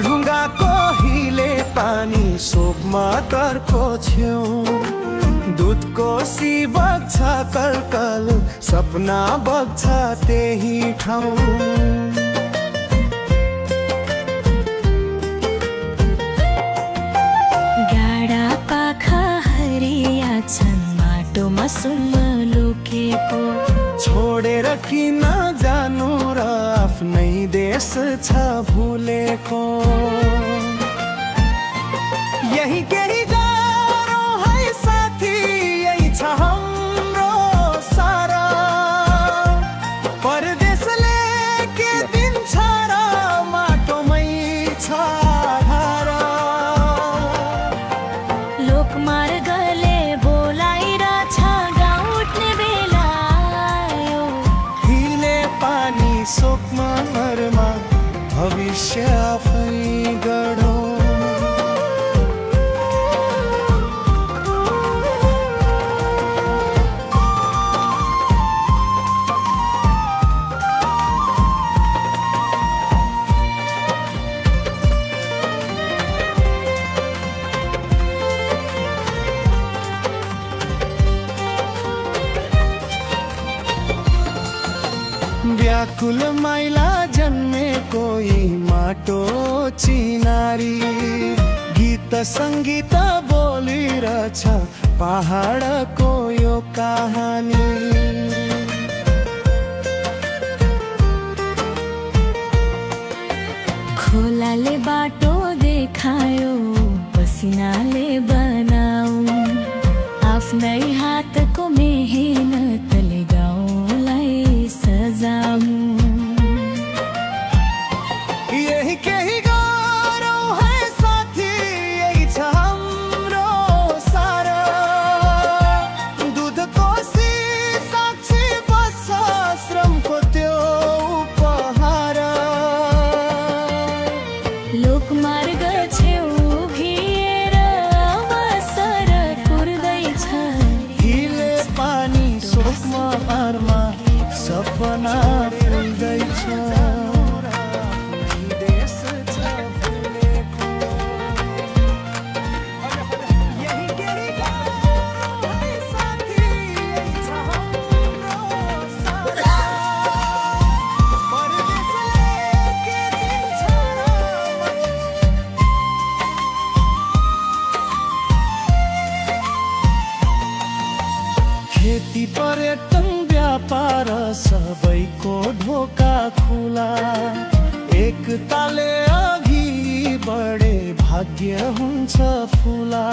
ढुङ्गाको हिले पानी सोपमा तर्को छेउ दुधको सी बग्छ कलकल सपना बग्छ त्यही ठाउँ गाडा पाखा हरिया छन् माटोमा सुन्न लुकेको छोडेर किन जानु र आफ्नै देश छ भुलेको यही केही गाह्रो है साथी यही छ हाम्रो सारा परदेशले के दिन्छ र माटोमै छ धारा लोकमार्गले बोलाइरहेछ गाउँ उठ्ने बेला आयो हिले पानी सोकमा मरमा भविष्य आफै गढौँ व्याकुल माइला जन्मे कोही माटो चिनारी गीत सङ्गीत बोलिरहेछ पहाडको यो कहानी खोलाले बाटो देखायो पसिनाले बनाऊ आफ्नै हातको मेहनतले गाउँलाई सजाऊ यही केही गाह्रो है साथी यही छ हाम्रो सारा दुधको साक्षी बस्छ श्रमको त्यो उपहार लोकमार्ग छेउ उभिएर अवसर कुर्दैछ हिले पानी सोकमा आरमा सपना फुल्दैछ देश छ भुलेको यही केही गाह्रो है साथी यही छ हाम्रो सारा परदेशले के दिन्छ र खेती पर्यटन व्यापार सबैको ढोका खुला एकताले अघि बढे भाग्य हुन्छ फुला